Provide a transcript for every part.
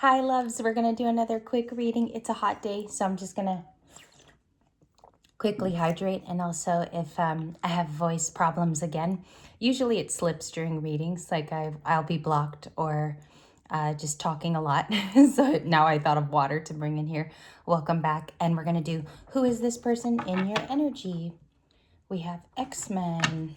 Hi, loves. We're going to do another quick reading. It's a hot day, so I'm just going to quickly hydrate. And also, if I have voice problems again, usually it slips during readings, like I'll be blocked or just talking a lot. So now I thought of water to bring in here. Welcome back. And we're going to do Who is this person in your energy? We have X-Men.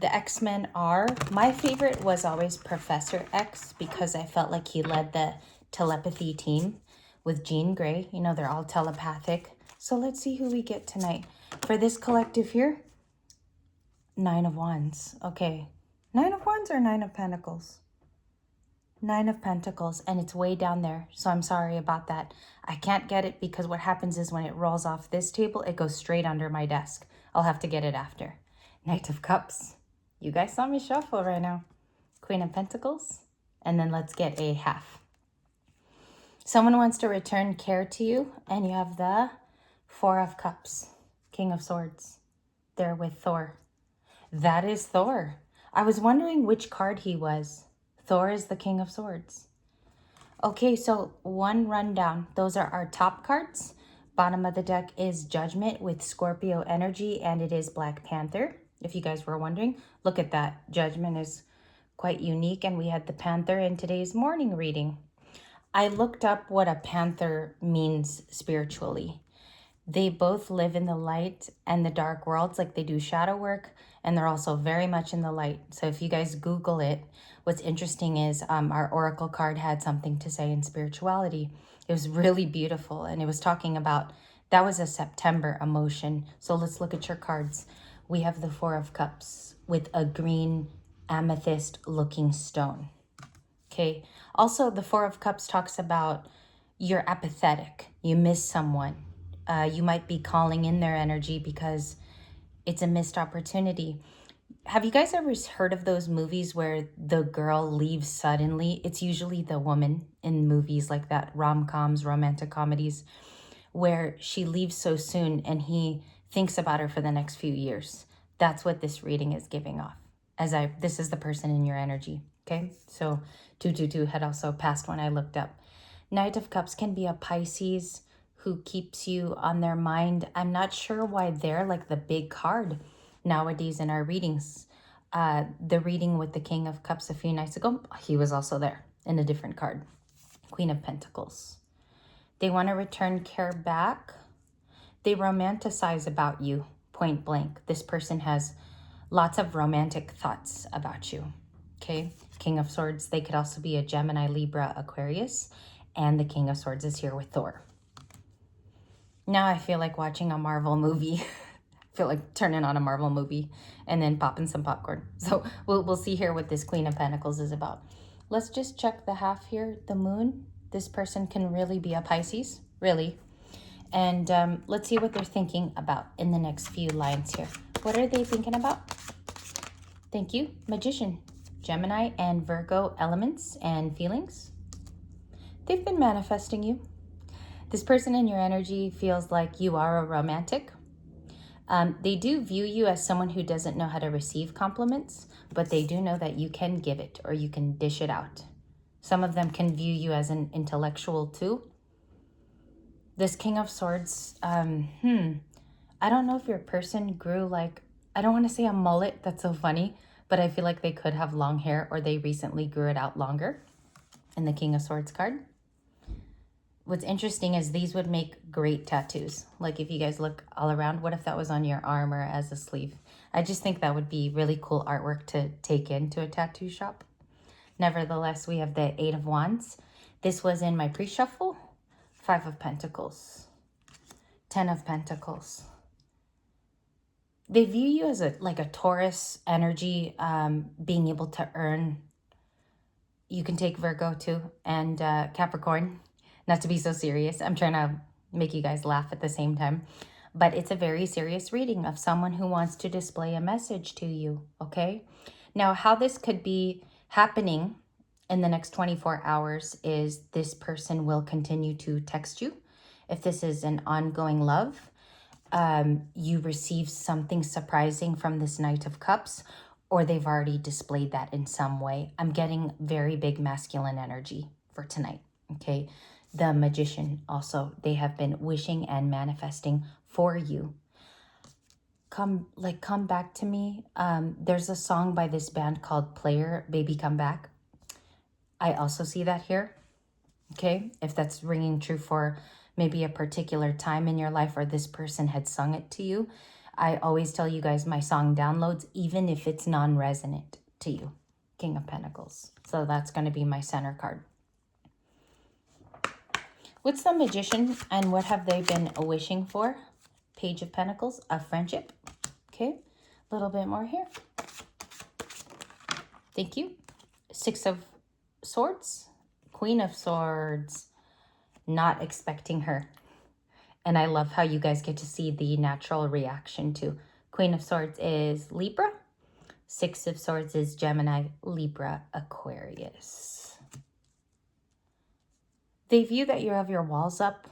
The X-Men are, my favorite was always Professor X because I felt like he led the telepathy team with Jean Grey. You know, they're all telepathic. So let's see who we get tonight. For this collective here, Nine of Wands. Okay. Nine of Wands or Nine of Pentacles? Nine of Pentacles, and it's way down there. So I'm sorry about that. I can't get it because what happens is when it rolls off this table, it goes straight under my desk. I'll have to get it after. Knight of Cups. You guys saw me shuffle right now. Queen of Pentacles. And then let's get a half. Someone wants to return care to you. And you have the Four of Cups. King of Swords. There with Thor. That is Thor. I was wondering which card he was. Thor is the King of Swords. Okay, so one rundown. Those are our top cards. Bottom of the deck is Judgment with Scorpio energy, and it is Black Panther. If you guys were wondering, look at that. Judgment is quite unique, and we had the Panther in today's morning reading. I looked up what a panther means spiritually. They both live in the light and the dark worlds, like they do shadow work, and they're also very much in the light. So if you guys Google it, what's interesting is our oracle card had something to say in spirituality. It was really beautiful, and it was talking about, that was a September emotion. So let's look at your cards. We have the Four of Cups with a green amethyst looking stone. Okay. Also, the Four of Cups talks about you're apathetic. You miss someone. You might be calling in their energy because it's a missed opportunity. Have you guys ever heard of those movies where the girl leaves suddenly? It's usually the woman in movies like that, rom-coms, romantic comedies, where she leaves so soon and he thinks about her for the next few years. That's what this reading is giving off. This is the person in your energy, okay? So 222 had also passed when I looked up. Knight of Cups can be a Pisces who keeps you on their mind. I'm not sure why they're like the big card nowadays in our readings. The reading with the King of Cups a few nights ago, he was also there in a different card. Queen of Pentacles. They want to return care back. They romanticize about you, point blank. This person has lots of romantic thoughts about you, okay? King of Swords, they could also be a Gemini, Libra, Aquarius, and the King of Swords is here with Thor. Now I feel like watching a Marvel movie. I feel like turning on a Marvel movie and then popping some popcorn. So we'll see here what this Queen of Pentacles is about. Let's just check the half here, the moon. This person can really be a Pisces, really. And let's see what they're thinking about in the next few lines here. What are they thinking about? Thank you. Magician, Gemini, and Virgo elements and feelings. They've been manifesting you. This person in your energy feels like you are a romantic. They do view you as someone who doesn't know how to receive compliments, but they do know that you can give it or you can dish it out. Some of them can view you as an intellectual too. This King of Swords, I don't know if your person grew like, I don't want to say a mullet, that's so funny, but I feel like they could have long hair or they recently grew it out longer in the King of Swords card. What's interesting is these would make great tattoos. Like if you guys look all around, what if that was on your arm or as a sleeve? I just think that would be really cool artwork to take into a tattoo shop. Nevertheless, we have the Eight of Wands. This was in my pre-shuffle. Five of Pentacles. 10 of Pentacles. They view you as like a Taurus energy, being able to earn. You can take Virgo too and Capricorn. Not to be so serious. I'm trying to make you guys laugh at the same time. But it's a very serious reading of someone who wants to display a message to you, okay? Now, how this could be happening in the next 24 hours is this person will continue to text you. If this is an ongoing love, you receive something surprising from this Knight of Cups, or they've already displayed that in some way. I'm getting very big masculine energy for tonight. Okay. The Magician also, they have been wishing and manifesting for you. Come back to me. There's a song by this band called Player, Baby Come Back. I also see that here. Okay. If that's ringing true for maybe a particular time in your life, or this person had sung it to you. I always tell you guys my song downloads, even if it's non-resonant to you. King of Pentacles. So that's going to be my center card. What's the Magician and what have they been wishing for? Page of Pentacles, a friendship. Okay, a little bit more here. Thank you. Six of Swords, Queen of Swords, not expecting her. And I love how you guys get to see the natural reaction to Queen of Swords is Libra. Six of Swords is Gemini, Libra, Aquarius. They view that you have your walls up.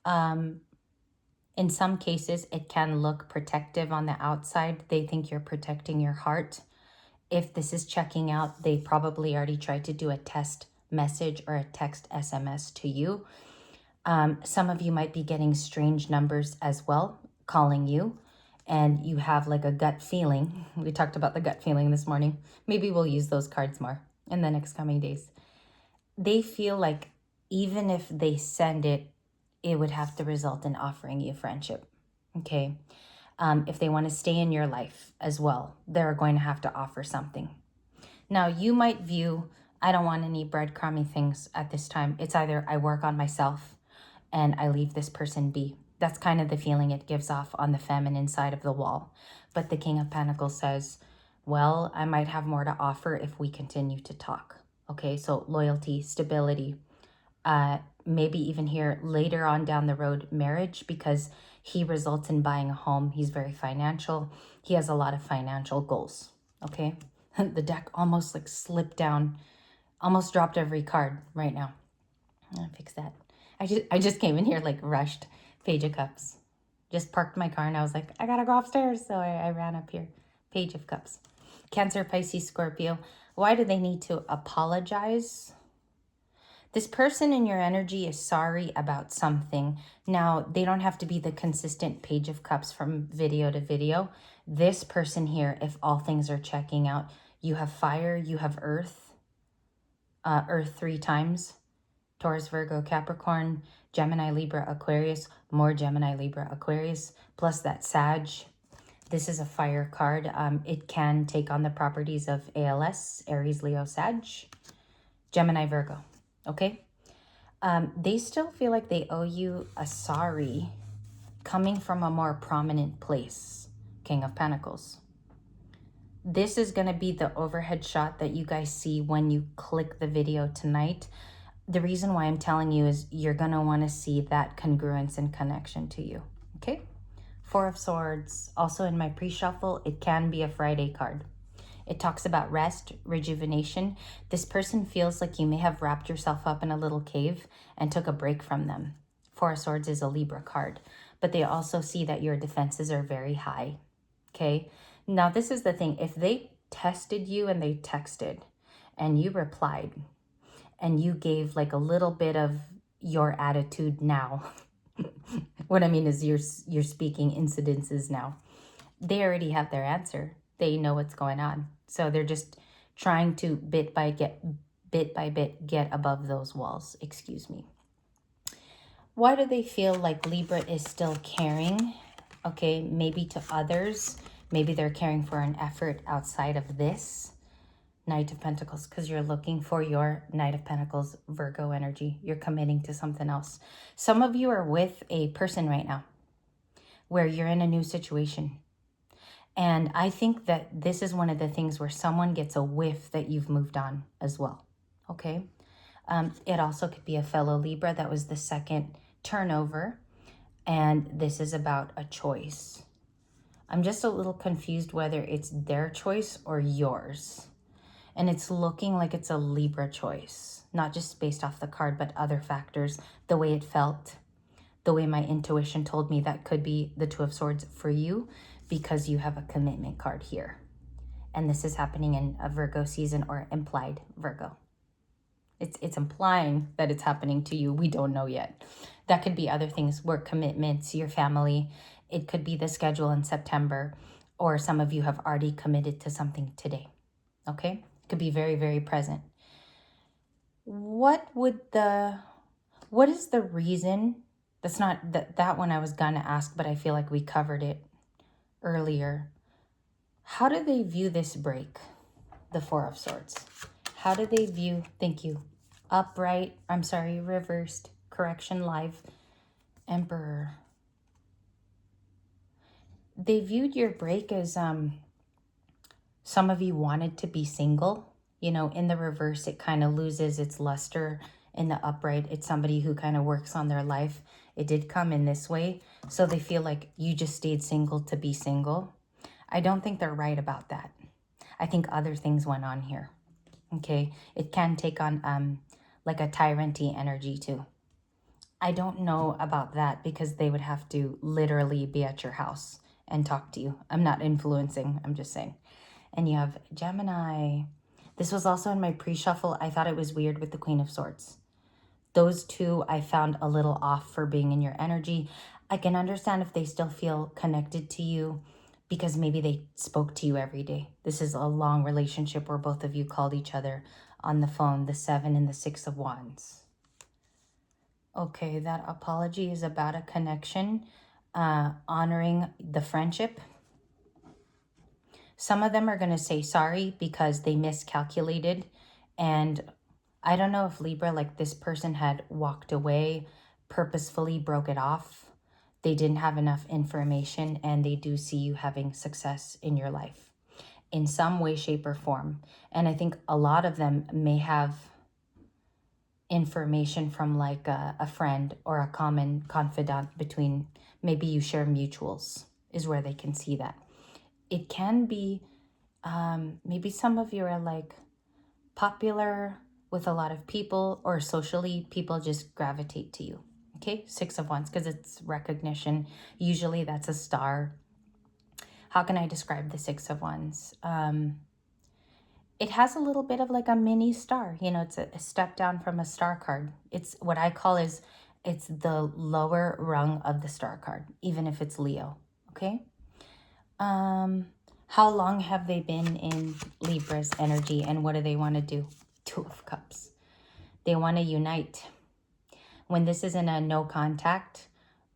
In some cases, it can look protective on the outside. They think you're protecting your heart. If this is checking out, they probably already tried to do a test message or a text SMS to you. Some of you might be getting strange numbers as well, calling you, and you have like a gut feeling. We talked about the gut feeling this morning. Maybe we'll use those cards more in the next coming days. They feel like even if they send it, it would have to result in offering you friendship, okay? If they want to stay in your life as well, they're going to have to offer something. Now, you might view, I don't want any breadcrumby things at this time. It's either I work on myself and I leave this person be. That's kind of the feeling it gives off on the feminine side of the wall. But the King of Pentacles says, well, I might have more to offer if we continue to talk. Okay, so loyalty, stability, maybe even here later on down the road, marriage, because he results in buying a home. He's very financial. He has a lot of financial goals. Okay, the deck almost like slipped down, almost dropped every card right now. I'll fix that. I just came in here like rushed. Page of Cups. Just parked my car and I was like, I gotta go upstairs. So I ran up here. Page of Cups. Cancer, Pisces, Scorpio. Why do they need to apologize? This person in your energy is sorry about something. Now, they don't have to be the consistent Page of Cups from video to video. This person here, if all things are checking out, you have fire, you have earth. Earth 3 times. Taurus, Virgo, Capricorn, Gemini, Libra, Aquarius, more Gemini, Libra, Aquarius, plus that Sag. This is a fire card. It can take on the properties of ALS, Aries, Leo, Sag, Gemini, Virgo. Okay? They still feel like they owe you a sorry coming from a more prominent place. King of Pentacles. This is going to be the overhead shot that you guys see when you click the video tonight. The reason why I'm telling you is you're going to want to see that congruence and connection to you. Okay? Four of Swords. Also in my pre-shuffle, it can be a Friday card. It talks about rest, rejuvenation. This person feels like you may have wrapped yourself up in a little cave and took a break from them. Four of Swords is a Libra card. But they also see that your defenses are very high. Okay? Now, this is the thing. If they tested you and they texted and you replied, and you gave like a little bit of your attitude now. What I mean is you're speaking incidences now. They already have their answer. They know what's going on. So they're just trying to bit by bit get above those walls. Excuse me. Why do they feel like Libra is still caring? Okay, maybe to others. Maybe they're caring for an effort outside of this. Knight of Pentacles, because you're looking for your Knight of Pentacles Virgo energy. You're committing to something else. Some of you are with a person right now where you're in a new situation. And I think that this is one of the things where someone gets a whiff that you've moved on as well. Okay? It also could be a fellow Libra that was the second turnover. And this is about a choice. I'm just a little confused whether it's their choice or yours. And it's looking like it's a Libra choice, not just based off the card, but other factors, the way it felt, the way my intuition told me that could be the Two of Swords for you because you have a commitment card here. And this is happening in a Virgo season or implied Virgo. It's implying that it's happening to you. We don't know yet. That could be other things, work commitments, your family. It could be the schedule in September, or some of you have already committed to something today. Okay? It could be very, very present. What is the reason? That's not that one I was gonna ask, but I feel like we covered it earlier. How do they view this break? The Four of Swords. How do they view, thank you, upright, I'm sorry, reversed, correction live, Emperor. They viewed your break as some of you wanted to be single. You know, in the reverse, it kind of loses its luster. In the upright, it's somebody who kind of works on their life. It did come in this way. So they feel like you just stayed single to be single. I don't think they're right about that. I think other things went on here. Okay, it can take on like a tyrant-y energy too. I don't know about that because they would have to literally be at your house and talk to you. I'm not influencing, I'm just saying. And you have Gemini. This was also in my pre-shuffle. I thought it was weird with the Queen of Swords. Those two I found a little off for being in your energy. I can understand if they still feel connected to you because maybe they spoke to you every day. This is a long relationship where both of you called each other on the phone, the 7 and the 6 of Wands. Okay, that apology is about a connection, honoring the friendship. Some of them are going to say sorry because they miscalculated. And I don't know if Libra, like this person had walked away, purposefully broke it off. They didn't have enough information, and they do see you having success in your life in some way, shape, or form. And I think a lot of them may have information from like a friend or a common confidant between, maybe you share mutuals is where they can see that. It can be, maybe some of you are like popular with a lot of people, or socially people just gravitate to you. Okay, 6 of Wands, because it's recognition. Usually that's a star. How can I describe the 6 of Wands? It has a little bit of like a mini star. You know, it's a step down from a star card. It's what I call is, it's the lower rung of the star card, even if it's Leo. Okay. How long have they been in Libra's energy, and what do they want to do? 2 of Cups. They want to unite. When this is in a no contact,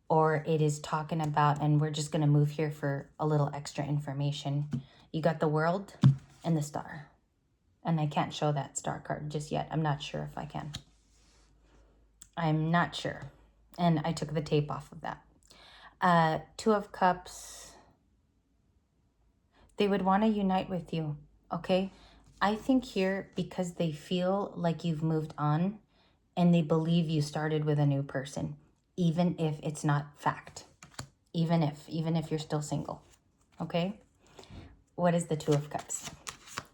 or it is talking about, and we're just going to move here for a little extra information. You got the World and the Star. And I can't show that star card just yet. I'm not sure if I can. I'm not sure. And I took the tape off of that. 2 of Cups. They would want to unite with you, okay? I think here, because they feel like you've moved on and they believe you started with a new person, even if it's not fact, even if you're still single, okay? What is the 2 of Cups?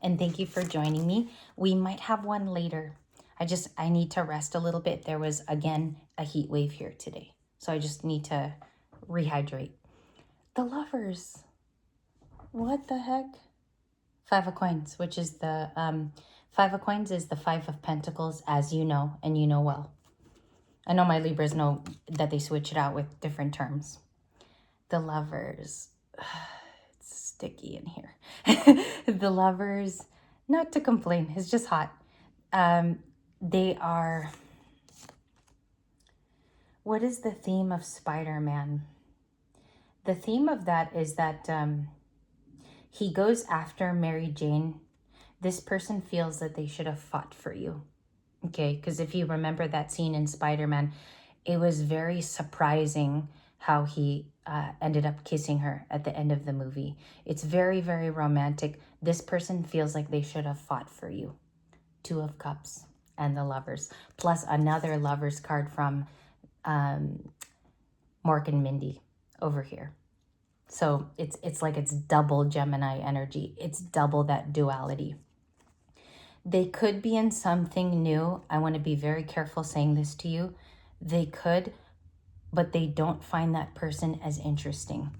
And thank you for joining me. We might have one later. I need to rest a little bit. There was, again, a heat wave here today. So I just need to rehydrate. The Lovers. What the heck? 5 of Coins, which is the 5 of Coins is the 5 of Pentacles, as you know, and you know well. I know my Libras know that they switch it out with different terms. The Lovers. It's sticky in here. The Lovers, not to complain, it's just hot. They are... What is the theme of Spider-Man? The theme of that is that he goes after Mary Jane. This person feels that they should have fought for you. Okay, because if you remember that scene in Spider-Man, it was very surprising how he ended up kissing her at the end of the movie. It's very, very romantic. This person feels like they should have fought for you. 2 of Cups and the Lovers. Plus another Lovers card from Mork and Mindy over here. So it's like it's double Gemini energy. It's double that duality. They could be in something new. I want to be very careful saying this to you. They could, but they don't find that person as interesting.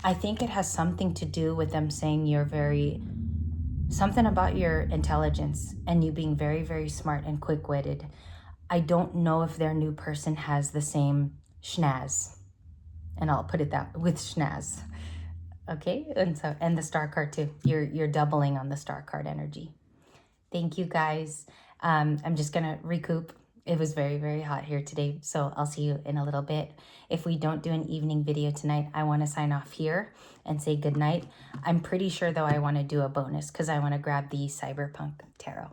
I think it has something to do with them saying you're very something about your intelligence and you being very, very smart and quick-witted. I don't know if their new person has the same schnaz. And I'll put it that with schnaz. Okay, and the star card too. You're doubling on the star card energy. Thank you guys. I'm just gonna recoup. It was very, very hot here today, so I'll see you in a little bit. If we don't do an evening video tonight, I want to sign off here and say good night. I'm pretty sure though I want to do a bonus because I want to grab the Cyberpunk Tarot.